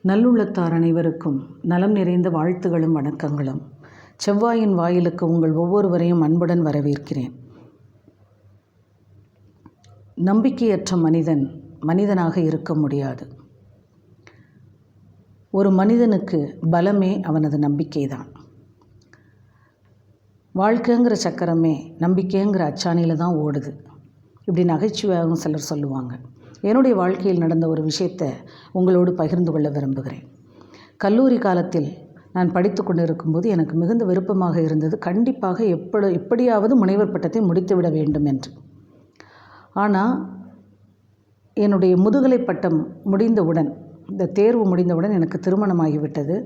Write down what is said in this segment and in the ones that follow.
நல்லுள்ளத்தார் அனைவருக்கும் நலம் நிறைந்த வாழ்த்துகளும் வணக்கங்களும். செவ்வாயின் வாயிலுக்கு உங்கள் ஒவ்வொருவரையும் அன்புடன் வரவேற்கிறேன். நம்பிக்கையற்ற மனிதன் மனிதனாக இருக்க முடியாது. ஒரு மனிதனுக்கு பலமே அவனது நம்பிக்கைதான். வாழ்க்கைங்கிற சக்கரமே நம்பிக்கைங்கிற அச்சாணியில் தான் ஓடுது. இப்படி நகைச்சுவையாகவும் சிலர் சொல்லுவாங்க. என்னுடைய வாழ்க்கையில் நடந்த ஒரு விஷயத்தை உங்களோடு பகிர்ந்து கொள்ள விரும்புகிறேன். கல்லூரி காலத்தில் நான் படித்து கொண்டு இருக்கும்போது எனக்கு மிகுந்த விருப்பமாக இருந்தது, கண்டிப்பாக எப்படியாவது முனைவர் பட்டத்தை முடித்துவிட வேண்டும் என்று. ஆனால் என்னுடைய முதுகலை பட்டம் முடிந்தவுடன், இந்த தேர்வு முடிந்தவுடன் எனக்கு திருமணமாகிவிட்டது.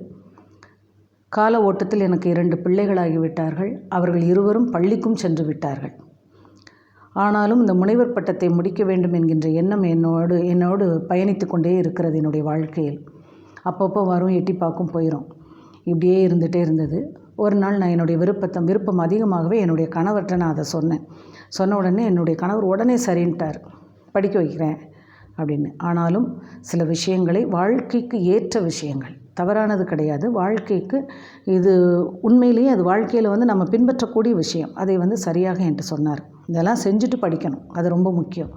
கால ஓட்டத்தில் எனக்கு 2 பிள்ளைகளாகிவிட்டார்கள். அவர்கள் இருவரும் பள்ளிக்கும் சென்று விட்டார்கள். ஆனாலும் இந்த முனைவர் பட்டத்தை முடிக்க வேண்டும் என்கின்ற எண்ணம் என்னோடு பயணித்து கொண்டே இருக்கிறது என்னுடைய வாழ்க்கையில். அப்பப்போ வரும், எட்டி பார்க்கும், போயிடும். இப்படியே இருந்துகிட்டே இருந்தது. ஒரு நாள் நான் என்னுடைய விருப்பம் அதிகமாகவே என்னுடைய கணவர்கிட்ட நான் அதை சொன்ன உடனே என்னுடைய கணவர் உடனே சரின்ட்டார், படிக்க வைக்கிறேன் அப்படின்னு. ஆனாலும் சில விஷயங்களை, வாழ்க்கைக்கு ஏற்ற விஷயங்கள், தவறானது கிடையாது, வாழ்க்கைக்கு இது உண்மையிலேயே அது வாழ்க்கையில் நம்ம பின்பற்றக்கூடிய விஷயம், அதை சரியாக என்கிட்ட சொன்னார். இதெல்லாம் செஞ்சுட்டு படிக்கணும், அது ரொம்ப முக்கியம்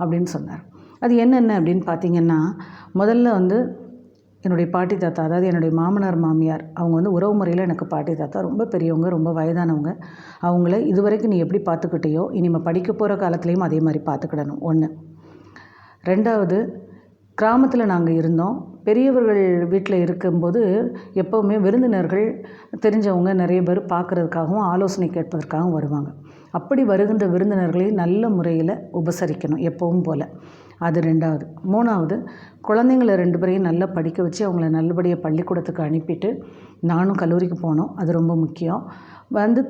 அப்படின்னு சொன்னார். அது என்னென்ன அப்படின்னு பார்த்திங்கன்னா, முதல்ல என்னுடைய பாட்டி தாத்தா, அதாவது என்னுடைய மாமனார் மாமியார், அவங்க உறவு முறையில் எனக்கு பாட்டி தாத்தா ரொம்ப பெரியவங்க, ரொம்ப வயதானவங்க. அவங்கள இதுவரைக்கும் நீ எப்படி பார்த்துக்கிட்டியோ இனிமேல் படிக்க போகிற காலத்துலேயும் அதே மாதிரி பார்த்துக்கிடணும். 1. 2வது, கிராமத்தில் நாங்கள் இருந்தோம். பெரியவர்கள் வீட்டில் இருக்கும்போது எப்போவுமே விருந்தினர்கள் தெரிஞ்சவங்க நிறைய பேர் பார்க்குறதுக்காகவும் ஆலோசனை கேட்பதற்காகவும் வருவாங்க. அப்படி வருகின்ற விருந்தினர்களை நல்ல முறையில் உபசரிக்கணும் எப்பவும் போல். அது 2வது. 3வது, குழந்தைங்கள 2 பேரையும் நல்லா படிக்க வச்சு அவங்கள நல்லபடியாக பள்ளிக்கூடத்துக்கு அனுப்பிட்டு நானும் கல்லூரிக்கு போனோம். அது ரொம்ப முக்கியம்.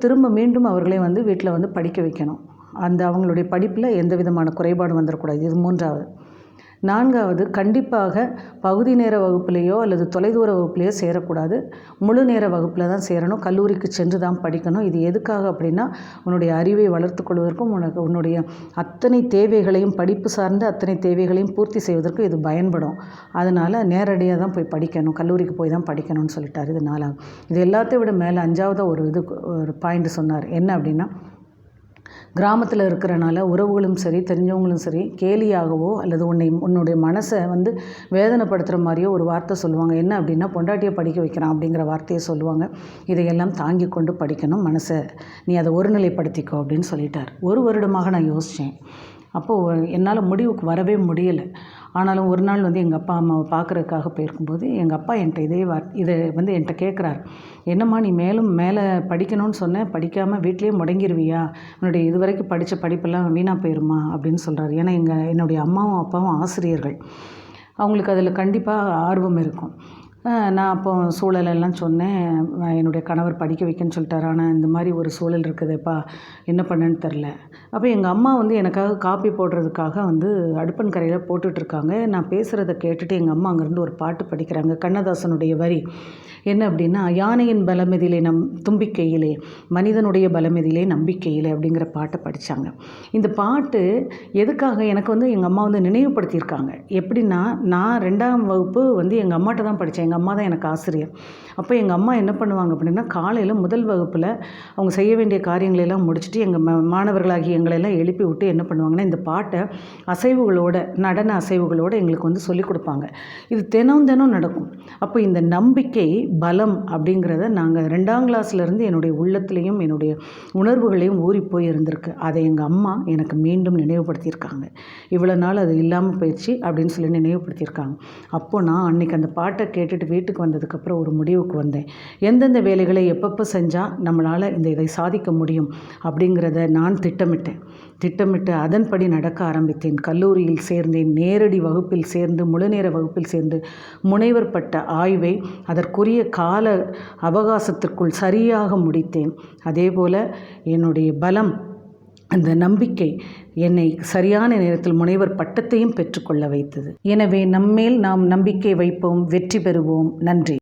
திரும்ப மீண்டும் அவர்களே வீட்டில் படிக்க வைக்கணும். அவங்களுடைய படிப்பில் எந்த விதமான குறைபாடும் வந்துடக்கூடாது. இது 3வது. 4வது, கண்டிப்பாக பகுதி நேர வகுப்புலேயோ அல்லது தொலைதூர வகுப்புலேயோ சேரக்கூடாது. முழு நேர வகுப்பில் தான் சேரணும். கல்லூரிக்கு சென்று தான் படிக்கணும். இது எதுக்காக அப்படின்னா, உன்னுடைய அறிவை வளர்த்து கொள்வதற்கும் உன்னுடைய அத்தனை தேவைகளையும், படிப்பு சார்ந்த அத்தனை தேவைகளையும் பூர்த்தி செய்வதற்கும் இது பயன்படும். அதனால் நேரடியாக தான் போய் படிக்கணும், கல்லூரிக்கு போய் தான் படிக்கணும்னு சொல்லிட்டார். இது 4வது. இது எல்லாத்தையும் விட மேலே 5வது ஒரு பாயிண்ட் சொன்னார். என்ன அப்படின்னா, கிராமத்தில் இருக்கிறனால உறவுகளும் சரி, தெரிஞ்சவங்களும் சரி, கேலியாகவோ அல்லது உன்னுடைய மனசை வேதனைப்படுத்துகிற மாதிரியோ ஒரு வார்த்தை சொல்லுவாங்க. என்ன அப்படின்னா, பொண்டாட்டியை படிக்க வைக்கிறான் அப்படிங்கிற வார்த்தையை சொல்லுவாங்க. இதையெல்லாம் தாங்கி கொண்டு படிக்கணும், மனசை நீ அதை ஒருநிலைப்படுத்திக்கோ அப்படின்னு சொல்லிட்டார். 1 வருடமாக நான் யோசித்தேன். அப்போது என்னால் முடிவுக்கு வரவே முடியலை. ஆனாலும் ஒரு நாள் எங்கள் அப்பா அம்மாவை பார்க்குறதுக்காக போயிருக்கும்போது எங்கள் அப்பா என்கிட்ட இதை என்கிட்ட கேட்குறாரு. என்னம்மா, நீ மேலே படிக்கணும்னு சொன்னேன், படிக்காமல் வீட்டிலேயே முடங்கிடுவியா? உன்னுடைய இதுவரைக்கும் படித்த படிப்பெல்லாம் வீணாக போயிருமா அப்படின்னு சொல்கிறாரு. ஏன்னா என்னுடைய அம்மாவும் அப்பாவும் ஆசிரியர்கள். அவங்களுக்கு அதில் கண்டிப்பாக ஆர்வம் இருக்கும். நான் அப்போ சூழலெல்லாம் சொன்னேன். என்னுடைய கணவர் படிக்க வைக்கன்னு சொல்லிட்டார். ஆனால் இந்த மாதிரி ஒரு சூழல் இருக்குதுப்பா, என்ன பண்ணேன்னு தெரில. அப்போ எங்கள் அம்மா எனக்காக காப்பி போடுறதுக்காக அடுப்பன்கரையில் போட்டுட்ருக்காங்க. நான் பேசுகிறத கேட்டுட்டு எங்கள் அம்மா அங்கேருந்து ஒரு பாட்டு படிக்கிறாங்க. கண்ணதாசனுடைய வரி என்ன அப்படின்னா, யானையின் பலமெதிலே தும்பிக்கையிலே, மனிதனுடைய பலமெதிலே நம்பிக்கையிலே அப்படிங்கிற பாட்டை படித்தாங்க. இந்த பாட்டு எதுக்காக எனக்கு எங்கள் அம்மா நினைவுபடுத்தியிருக்காங்க. எப்படின்னா, நான் 2ஆம் வகுப்பு எங்கள் அம்மாட்ட தான் படித்தேன். எங்கள் அம்மா தான் எனக்கு ஆசிரியர். அப்போ எங்கள் அம்மா என்ன பண்ணுவாங்க அப்படின்னா, காலையில் முதல் வகுப்பில் அவங்க செய்ய வேண்டிய காரியங்களெல்லாம் முடிச்சுட்டு எங்கள் மாணவர்களாகி எங்களெல்லாம் எழுப்பி விட்டு என்ன பண்ணுவாங்கன்னா, இந்த பாட்டை அசைவுகளோட, நடன அசைவுகளோடு எங்களுக்கு சொல்லிக் கொடுப்பாங்க. இது தினம் நடக்கும். அப்போ இந்த நம்பிக்கை, பலம் அப்படிங்கிறத நாங்கள் 2ஆம் கிளாஸ்லேருந்து என்னுடைய உள்ளத்துலேயும் என்னுடைய உணர்வுகளையும் ஊறி போய் இருந்திருக்கு. அதை எங்கள் அம்மா எனக்கு மீண்டும் நினைவுபடுத்தியிருக்காங்க. இவ்வளோ நாள் அது இல்லாமல் போயிடுச்சு அப்படின்னு சொல்லி நினைவுபடுத்தியிருக்காங்க. அப்போது நான் அன்றைக்கி அந்த பாட்டை கேட்டுட்டு வீட்டுக்கு வந்ததுக்கப்புறம் ஒரு முடிவுக்கு வந்தேன். எந்தெந்த வேலைகளை எப்பப்போ செஞ்சால் நம்மளால் இதை சாதிக்க முடியும் அப்படிங்கிறத நான் திட்டமிட்டு அதன்படி நடக்க ஆரம்பித்தேன். கல்லூரியில் சேர்ந்தேன். நேரடி வகுப்பில் சேர்ந்து, முழுநேர வகுப்பில் சேர்ந்து முனைவர் பட்ட ஆய்வை அதற்குரிய கால அவகாசத்திற்குள் சரியாக முடித்தேன். அதேபோல் என்னுடைய பலம், அந்த நம்பிக்கை என்னை சரியான நேரத்தில் முனைவர் பட்டத்தையும் பெற்றுக்கொள்ள வைத்தது. எனவே நம்மேல் நாம் நம்பிக்கை வைப்போம், வெற்றி பெறுவோம். நன்றி.